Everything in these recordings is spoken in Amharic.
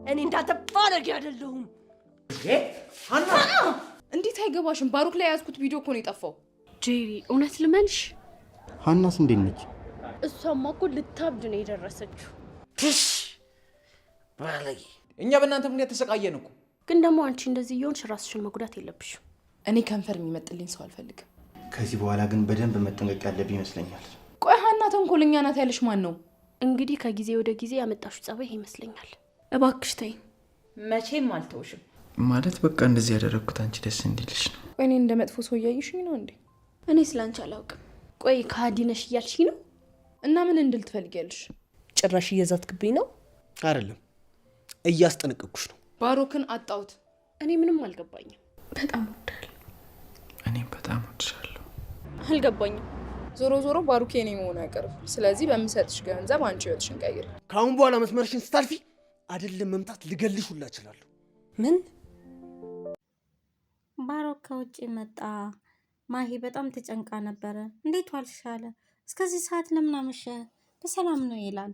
እኔ እንዳንተ ባለጌ አይደለሁም። ሀና እንዴት አይገባሽም? ባሩክ ላይ ያዝኩት ቪዲዮ እኮ ነው የጠፋው። ጄሪ እውነት ልመንሽ? ሀናስ እንዴት ነች? እሷማ እኮ ልታብድ ነው የደረሰችው። ትሽ ባለጌ። እኛ በእናንተ ምክንያት ተሰቃየን እኮ። ግን ደግሞ አንቺ እንደዚህ እየሆንሽ ራስሽን መጉዳት የለብሽም። እኔ ከንፈር የሚመጥልኝ ሰው አልፈልግም። ከዚህ በኋላ ግን በደንብ መጠንቀቅ ያለብኝ ይመስለኛል። ቆይ ሀና ተንኮለኛ ናት ያለሽ ማን ነው? እንግዲህ ከጊዜ ወደ ጊዜ ያመጣሹ ጸባይ ይመስለኛል። እባክሽ ተይ። መቼም አልተውሽም። ማለት በቃ እንደዚህ ያደረግኩት አንቺ ደስ እንዲልሽ ነው። እኔ እንደ መጥፎ ሰው እያይሽኝ ነው እንዴ? እኔ ስላንቺ አላውቅም። ቆይ ከሃዲ ነሽ እያልሽኝ ነው? እና ምን እንድል ትፈልጊያለሽ? ጭራሽ እየዛትክብኝ ነው? አይደለም እያስጠነቀቅኩሽ ነው። ባሩክን አጣሁት። እኔ ምንም አልገባኝም። በጣም ወዳለሁ። እኔም በጣም ወድሻለሁ። አልገባኝም። ዞሮ ዞሮ ባሩክ የኔ መሆኑ አይቀርም። ስለዚህ በምሰጥሽ ገንዘብ አንቺ ህይወትሽን ቀይሪ። ከአሁን በኋላ መስመርሽን ስታልፊ አይደለም መምታት ልገልሽ ሁላ እችላለሁ። ምን? ባሩክ ከውጭ መጣ። ማሂ በጣም ተጨንቃ ነበረ። እንዴት ዋልሽ አለ። እስከዚህ ሰዓት ለምን አመሸ? በሰላም ነው ይላል።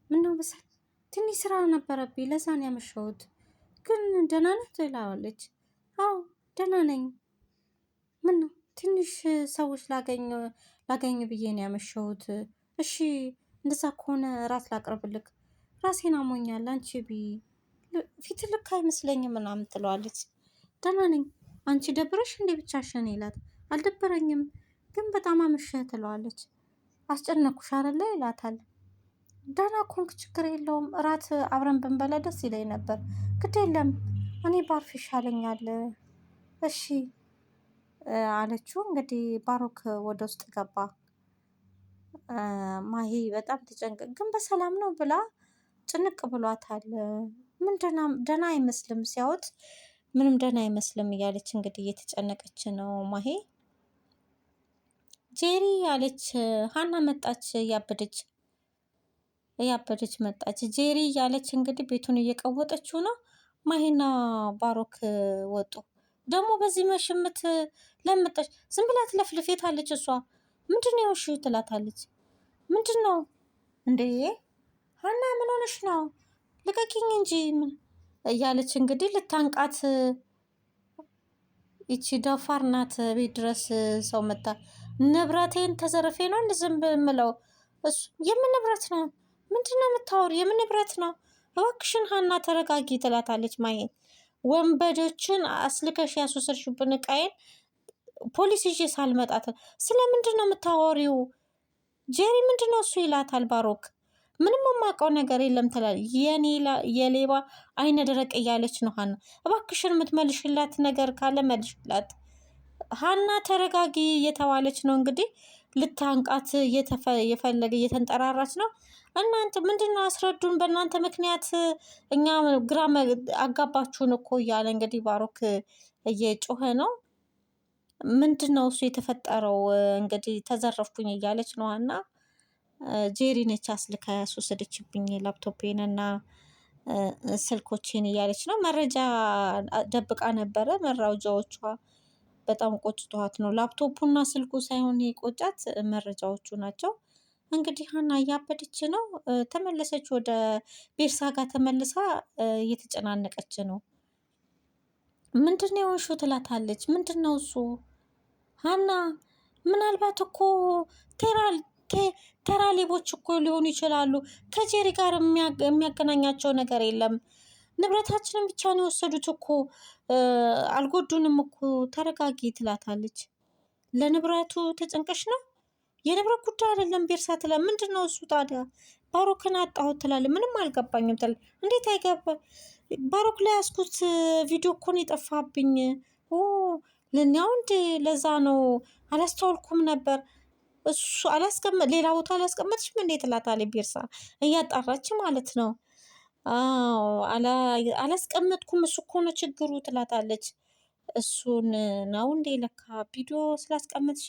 ምነው በሰላም? ትንሽ ስራ ነበረብኝ ለዛ ነው ያመሸሁት። ግን ደህና ነህ ትላለች። አዎ ደህና ነኝ። ምነው? ትንሽ ሰዎች ላገኝ ብዬ ነው ያመሸሁት። እሺ እንደዛ ከሆነ ራት ላቅርብልክ። ራሴን አሞኛል። አንቺ ፊት ልክ አይመስለኝም ምናምን ትለዋለች። ደህና ነኝ። አንቺ ደብረሽ እንዴ ብቻሽን ይላት። አልደበረኝም ግን በጣም አመሸህ ትለዋለች። አስጨነኩሽ አይደለ ይላታል። ደህና ኮንክ ችግር የለውም። እራት አብረን ብንበላ ደስ ይለኝ ነበር። ግድ የለም እኔ ባርፍ ይሻለኛል። እሺ አለችው። እንግዲህ ባሩክ ወደ ውስጥ ገባ። ማሂ በጣም ተጨንቀ ግን በሰላም ነው ብላ ጭንቅ ብሏታል። ምን ደህና አይመስልም ሲያዩት ምንም ደህና አይመስልም እያለች እንግዲህ እየተጨነቀች ነው ማሂ። ጄሪ አለች። ሀና መጣች እያበደች መጣች። ጄሪ እያለች እንግዲህ ቤቱን እየቀወጠችው ነው። ማሂና ባሩክ ወጡ። ደግሞ በዚህ መሽምት ለምጠች ዝም ብላ ትለፍልፌታለች። እሷ ምንድነው የውሽ ትላታለች። ምንድነው እንዴ ሀና ምን ሆነሽ ነው? ልቀቂኝ እንጂ እያለች እንግዲህ ልታንቃት። ይቺ ደፋር ናት። ቤት ድረስ ሰው መጣ። ንብረቴን ተዘርፌ ነው እንደ ዝም ብለው እሱ የምን ንብረት ነው? ምንድነው የምታወሪ? የምን ንብረት ነው? እባክሽን ሀና ተረጋጊ ትላታለች። ማየን ወንበዶችን አስልከሽ ያስወሰድሽብን ዕቃዬን ፖሊስ ይዤ ሳልመጣት ስለምንድን ነው የምታወሪው? ጄሪ ምንድነው እሱ ይላታል ባሩክ። ምንም የማውቀው ነገር የለም ትላለች። የሌባ አይነ ደረቅ እያለች ነው ሀና። እባክሽን የምትመልሽላት ነገር ካለ መልሽላት። ሀና ተረጋጊ እየተባለች ነው እንግዲህ ልታንቃት የፈለገ እየተንጠራራች ነው። እናንተ ምንድነው አስረዱን፣ በእናንተ ምክንያት እኛ ግራ አጋባችሁን እኮ እያለ እንግዲህ ባሩክ እየጮኸ ነው። ምንድነው እሱ የተፈጠረው? እንግዲህ ተዘረፍኩኝ እያለች ነው ሀና። ጄሪ ነች አስልካ ያስወሰደችብኝ ላፕቶፔን እና ስልኮቼን እያለች ነው። መረጃ ደብቃ ነበረ። መረጃዎቿ በጣም ቆጭቷት ነው። ላፕቶፑና ስልኩ ሳይሆን የቆጫት መረጃዎቹ ናቸው። እንግዲህ ሀና እያበደች ነው። ተመለሰች ወደ ቤርሳ ጋር ተመልሳ እየተጨናነቀች ነው። ምንድነው የሆንሽው ትላታለች። ምንድነው እሱ? ሀና ምናልባት እኮ ተራ ሌቦች እኮ ሊሆኑ ይችላሉ። ከጄሪ ጋር የሚያገናኛቸው ነገር የለም። ንብረታችንን ብቻ ነው የወሰዱት እኮ አልጎዱንም እኮ። ተረጋጊ ትላታለች። ለንብረቱ ተጨንቀሽ ነው? የንብረት ጉዳይ አይደለም ቤርሳ ትላ። ምንድን ነው እሱ ታዲያ? ባሩክን አጣሁት ትላለች። ምንም አልገባኝም ትላለች። እንዴት አይገባ? ባሩክ ላይ ያስኩት ቪዲዮ እኮ ነው የጠፋብኝ። ለኛው እንዴ ለዛ ነው አላስተዋልኩም ነበር። እሱ ሌላ ቦታ አላስቀመጥሽም እንዴ ትላታለች ቤርሳ እያጣራች ማለት ነው። አላስቀመጥኩም እሱ እኮ ነው ችግሩ ትላታለች። እሱን ነው እንዴ ለካ ቪዲዮ ስላስቀመጥሽ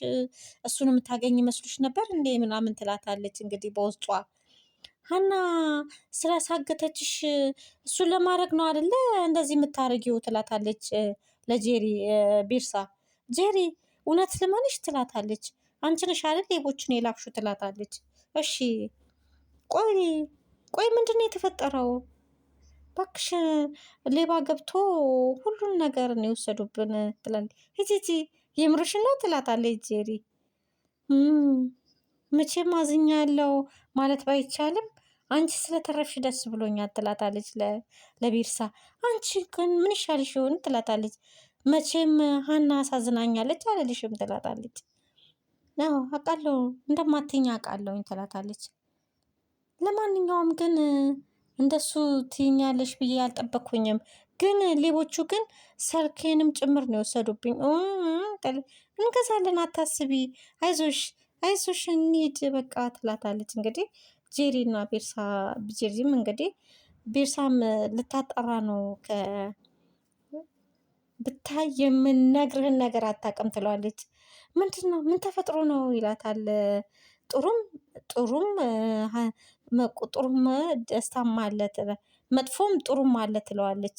እሱን የምታገኝ መስሎሽ ነበር እንዴ ምናምን ትላታለች። እንግዲህ በውስጧ ሀና ስላሳገተችሽ እሱን ለማድረግ ነው አይደለ እንደዚህ የምታረጊው ትላታለች ለጄሪ ቤርሳ። ጄሪ እውነት ልመንሽ ትላታለች። አንቺ ነሽ አይደል ሌቦችን የላክሹ ትላታለች። እሺ ቆይ ምንድን ነው የተፈጠረው? እባክሽ ሌባ ገብቶ ሁሉን ነገር ነው የወሰዱብን ትላለች። ሂጂ የምርሽን ነው ትላታለች ጄሪ። መቼም አዝኛለሁ ማለት ባይቻልም አንቺ ስለተረፍሽ ደስ ብሎኛል ትላታለች ለቢርሳ። አንቺ ግን ምን ይሻልሽ ይሆን ትላታለች። መቼም ሀና አሳዝናኛለች አልልሽም ትላታለች። አዎ አውቃለሁ እንደማትይኝ አውቃለሁኝ ትላታለች። ለማንኛውም ግን እንደሱ ትይኛለሽ ብዬ አልጠበቅኩኝም። ግን ሌቦቹ ግን ስልኬንም ጭምር ነው የወሰዱብኝ። እንገዛለን አታስቢ፣ አይዞሽ እንሂድ በቃ ትላታለች። እንግዲህ ጄሪና ጄሪም እንግዲህ ቤርሳም ልታጠራ ነው ብታይ የምነግርህን ነገር አታውቅም ትለዋለች። ምንድን ነው ምን ተፈጥሮ ነው ይላታል። ጥሩም ደስታም አለ መጥፎም ጥሩም አለ ትለዋለች።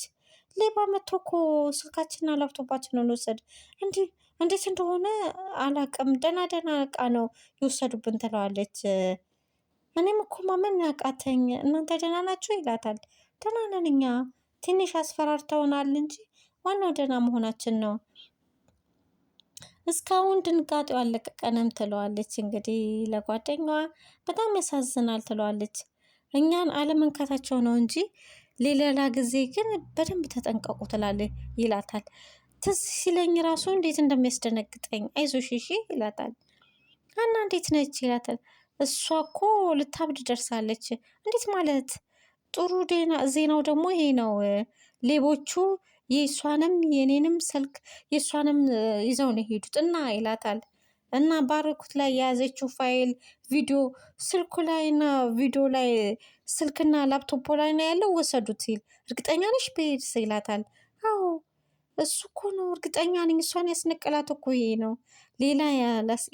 ሌባ መጥቶ እኮ ስልካችንና ላፕቶፓችንን ወሰድ። እንዴት እንደሆነ አላውቅም፣ ደህና እቃ ነው የወሰዱብን ትለዋለች። እኔም እኮ ማመን ያቃተኝ እናንተ ደህና ናችሁ ይላታል። ደህና ነን እኛ፣ ትንሽ አስፈራርተውናል እንጂ ዋናው ደህና መሆናችን ነው። እስካሁን ድንጋጤው አልለቀቀንም ትለዋለች። እንግዲህ ለጓደኛዋ በጣም ያሳዝናል ትለዋለች። እኛን አለመንካታቸው ነው እንጂ ሌላ ጊዜ ግን በደንብ ተጠንቀቁ ትላለች ይላታል። ትዝ ሲለኝ ራሱ እንዴት እንደሚያስደነግጠኝ አይዞሽ እሺ ይላታል። ሀና እንዴት ነች ይላታል። እሷ እኮ ልታብድ ደርሳለች። እንዴት ማለት? ጥሩ ዜናው ደግሞ ይሄ ነው። ሌቦቹ የእሷንም የኔንም ስልክ የእሷንም ይዘው ነው የሄዱት እና ይላታል። እና ባረኩት ላይ የያዘችው ፋይል ቪዲዮ ስልኩ ላይ እና ቪዲዮ ላይ ስልክና ላፕቶፕ ላይ ነው ያለው ወሰዱት ሲል እርግጠኛ ነሽ ቤት ይላታል። አዎ እሱ እኮ ነው እርግጠኛ ነኝ። እሷን ያስነቀላት እኮ ይሄ ነው። ሌላ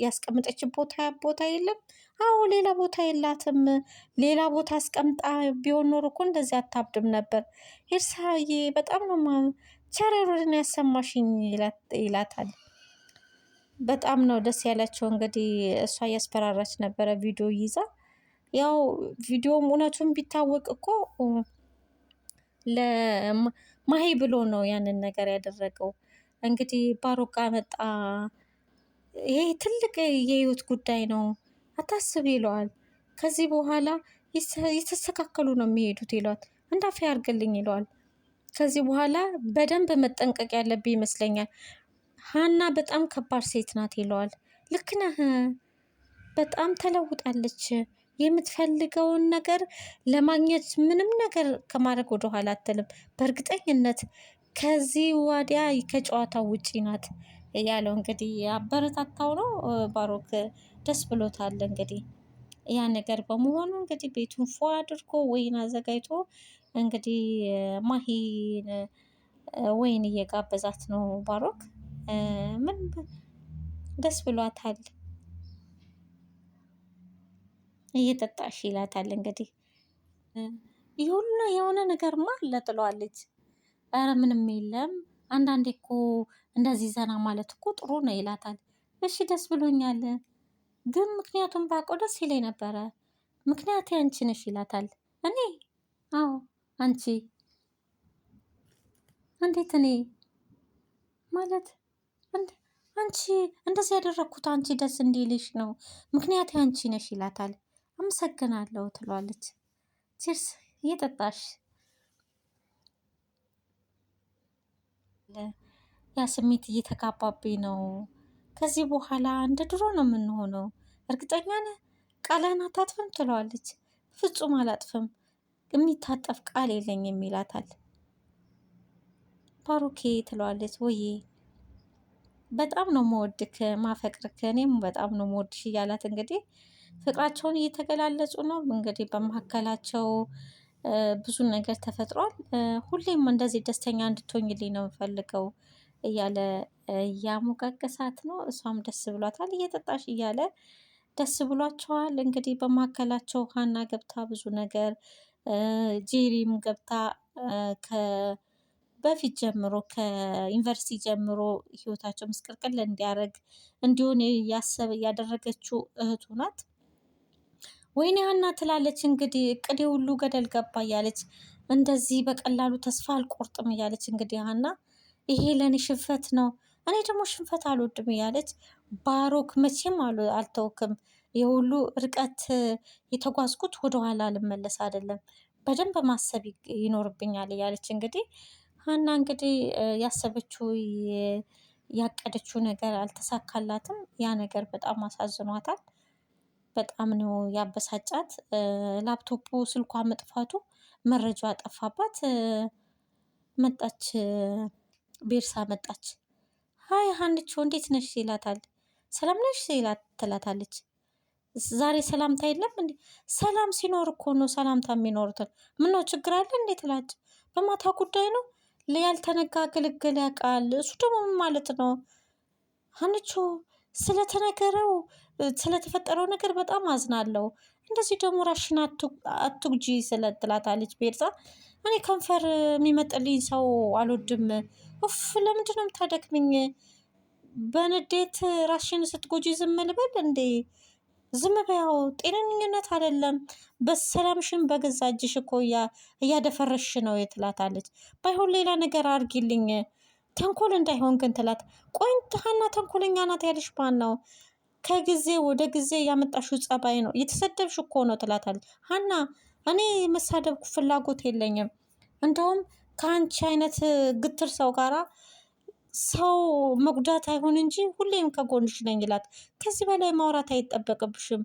ያስቀምጠች ቦታ የለም። አዎ ሌላ ቦታ የላትም። ሌላ ቦታ አስቀምጣ ቢሆን ኖሮ እኮ እንደዚህ አታብድም ነበር። ኤርሳዬ በጣም ነው ቸረሩን ያሰማሽኝ ይላታል። በጣም ነው ደስ ያላቸው። እንግዲህ እሷ እያስፈራራች ነበረ ቪዲዮ ይዛ። ያው ቪዲዮም እውነቱን ቢታወቅ እኮ ለማሂ ብሎ ነው ያንን ነገር ያደረገው። እንግዲህ ባሮክ ጋር መጣ። ይሄ ትልቅ የህይወት ጉዳይ ነው አታስብ ይለዋል። ከዚህ በኋላ የተስተካከሉ ነው የሚሄዱት ይለዋል። እንዳፌ ያርግልኝ ይለዋል። ከዚህ በኋላ በደንብ መጠንቀቅ ያለብኝ ይመስለኛል። ሀና በጣም ከባድ ሴት ናት ይለዋል። ልክ ነህ፣ በጣም ተለውጣለች። የምትፈልገውን ነገር ለማግኘት ምንም ነገር ከማድረግ ወደኋላ አትልም። በእርግጠኝነት ከዚህ ወዲያ ከጨዋታው ውጪ ናት ያለው። እንግዲህ አበረታታው ነው ባሮክ ደስ ብሎታል። እንግዲህ ያ ነገር በመሆኑ እንግዲህ ቤቱን ፏ አድርጎ ወይን አዘጋጅቶ እንግዲህ ማሂን ወይን እየጋበዛት ነው ባሮክ። ምን ደስ ብሏታል። እየጠጣሽ ይላታል። እንግዲህ የሆነ ነገርማ አለ ትለዋለች። ኧረ ምንም የለም፣ አንዳንዴ እኮ እንደዚህ ዘና ማለት እኮ ጥሩ ነው ይላታል። እሺ ደስ ብሎኛል፣ ግን ምክንያቱም ባውቀው ደስ ይለኝ ነበረ። ምክንያት አንቺ ነሽ ይላታል። እኔ? አዎ አንቺ። እንዴት እኔ ማለት? አንቺ እንደዚህ ያደረግኩት አንቺ ደስ እንዲልሽ ነው። ምክንያት አንቺ ነሽ ይላታል። አመሰግናለሁ ትለዋለች። ቺርስ እየጠጣሽ። ያ ስሜት እየተጋባብኝ ነው። ከዚህ በኋላ እንደ ድሮ ነው የምንሆነው። እርግጠኛ ነህ? ቃልህን አታጥፍም ትለዋለች። ፍጹም አላጥፍም፣ የሚታጠፍ ቃል የለኝም ይላታል። ባሮኬ ትለዋለች። ወዬ በጣም ነው መወድክ ማፈቅርክ፣ እኔም በጣም ነው መወድሽ እያላት እንግዲህ ፍቅራቸውን እየተገላለጹ ነው። እንግዲህ በመካከላቸው ብዙ ነገር ተፈጥሯል። ሁሌም እንደዚህ ደስተኛ እንድትሆኝልኝ ነው የምፈልገው እያለ እያሞጋገሳት ነው። እሷም ደስ ብሏታል። እየጠጣሽ እያለ ደስ ብሏቸዋል። እንግዲህ በመካከላቸው ሀና ገብታ ብዙ ነገር ጄሪም ገብታ በፊት ጀምሮ ከዩኒቨርሲቲ ጀምሮ ህይወታቸው ምስቅልቅል እንዲሆን ያደረገችው እህቱ ናት። ወይኔ ሀና ትላለች እንግዲህ እቅዴ ሁሉ ገደል ገባ እያለች እንደዚህ በቀላሉ ተስፋ አልቆርጥም እያለች እንግዲህ ሀና ይሄ ለእኔ ሽንፈት ነው፣ እኔ ደግሞ ሽንፈት አልወድም እያለች ባሮክ መቼም አልተውክም፣ የሁሉ ርቀት የተጓዝኩት ወደኋላ ልመለስ አይደለም፣ በደንብ ማሰብ ይኖርብኛል እያለች እንግዲህ ሀና እንግዲህ ያሰበችው ያቀደችው ነገር አልተሳካላትም። ያ ነገር በጣም አሳዝኗታል። በጣም ነው ያበሳጫት። ላፕቶፑ ስልኳ መጥፋቱ መረጃ ጠፋባት። መጣች፣ ቤርሳ መጣች። ሀይ ሀንቾ እንዴት ነሽ ይላታል። ሰላም ነሽ ትላታለች። ዛሬ ሰላምታ የለም እንዴ? ሰላም ሲኖር እኮ ነው ሰላምታ የሚኖሩትን። ምነው ችግር አለ እንዴ ትላች። በማታ ጉዳይ ነው ያልተነጋ ግልግል ያውቃል። እሱ ደግሞ ምን ማለት ነው? ሀንቾ ስለተነገረው ስለተፈጠረው ነገር በጣም አዝናለሁ። እንደዚህ ደግሞ ራሽን አትጉጂ ትላታለች ቤርሳ። እኔ ከንፈር የሚመጥልኝ ሰው አልወድም። ኡፍ ለምንድን ነው የምታደክምኝ? በንዴት ራሽን ስትጎጂ ዝም ልበል እንዴ? ዝም በያው፣ ጤነኝነት አይደለም። በሰላምሽን በገዛ እጅሽ እኮ እያደፈረሽ ነው ትላታለች። ባይሆን ሌላ ነገር አድርጊልኝ ተንኮል እንዳይሆን ግን ትላት። ቆይ ሀና ተንኮለኛ ናት ያለሽ ማን ነው? ከጊዜ ወደ ጊዜ ያመጣሽው ጸባይ ነው፣ እየተሰደብሽ እኮ ነው ትላታለች። ሀና እኔ መሳደብ ፍላጎት የለኝም። እንደውም ከአንቺ አይነት ግትር ሰው ጋራ ሰው መጉዳት አይሆን እንጂ ሁሌም ከጎንሽ ነኝ ይላት። ከዚህ በላይ ማውራት አይጠበቅብሽም።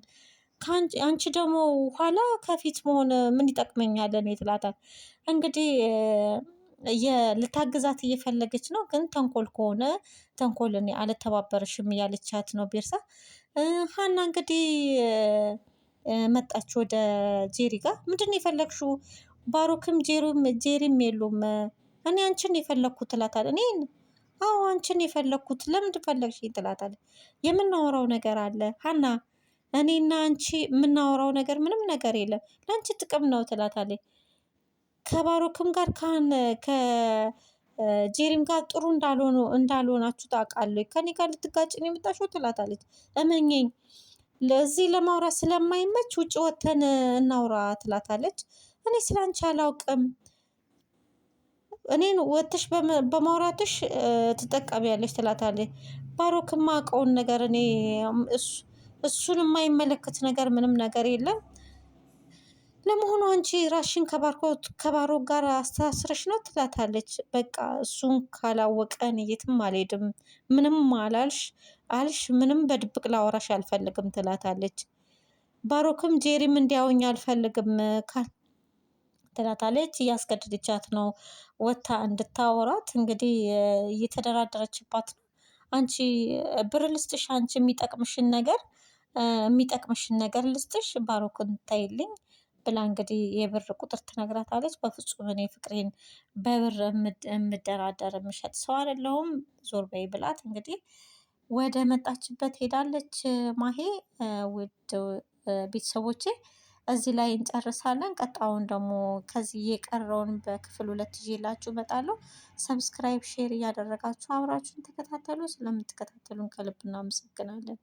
አንቺ ደግሞ ኋላ ከፊት መሆን ምን ይጠቅመኛል እኔ ትላታል። እንግዲህ ልታግዛት እየፈለገች ነው፣ ግን ተንኮል ከሆነ ተንኮል እኔ አልተባበረሽም እያለቻት ነው ቤርሳ። ሀና እንግዲህ መጣች ወደ ጄሪ ጋር። ምንድን ነው የፈለግሽው? ባሮክም ጄሪም የሉም፣ እኔ አንቺን የፈለግኩት ትላታል። እኔ አዎ አንቺን የፈለግኩት ለምንድን ፈለግሽኝ? ትላታለች። የምናወራው ነገር አለ ሀና፣ እኔና አንቺ የምናወራው ነገር ምንም ነገር የለም፣ ለአንቺ ጥቅም ነው ትላታለች። ከባሮክም ጋር ከጄሪም ጋር ጥሩ እንዳልሆናችሁ ታውቃለች። ከኔ ጋር ልትጋጭን የመጣሽው ትላታለች። እመኘኝ ለዚህ ለማውራት ስለማይመች ውጭ ወተን እናውራ ትላታለች። እኔ ስላንቺ አላውቅም፣ እኔን ወጥሽ በማውራትሽ ትጠቀሚያለሽ ትላታለች። ባሮክ የማውቀውን ነገር እኔ እሱን የማይመለከት ነገር ምንም ነገር የለም። ለመሆኑ አንቺ ራሽን ከባሮክ ጋር አስተሳስረሽ ነው ትላታለች። በቃ እሱን ካላወቀ እኔ የትም አልሄድም፣ ምንም አልሽ ምንም በድብቅ ላወራሽ አልፈልግም ትላታለች። ባሮክም ጄሪም እንዲያውኝ አልፈልግም ትላታለች። እያስገደደቻት ነው ወታ እንድታወራት። እንግዲህ እየተደራደረችባት ነው። አንቺ ብር ልስጥሽ፣ አንቺ የሚጠቅምሽን ነገር ልስጥሽ፣ ባሮክን ታይልኝ ብላ እንግዲህ የብር ቁጥር ትነግራታለች። በፍጹም እኔ ፍቅሬን በብር የምደራደር የምሸጥ ሰው አይደለሁም፣ ዞር በይ ብላት እንግዲህ ወደ መጣችበት ሄዳለች። ማሄ ውድ ቤተሰቦቼ እዚህ ላይ እንጨርሳለን። ቀጣውን ደግሞ ከዚህ የቀረውን በክፍል 2 ይዤላችሁ እመጣለሁ። ሰብስክራይብ፣ ሼር እያደረጋችሁ አብራችሁን ተከታተሉ። ስለምትከታተሉን ከልብ እናመሰግናለን።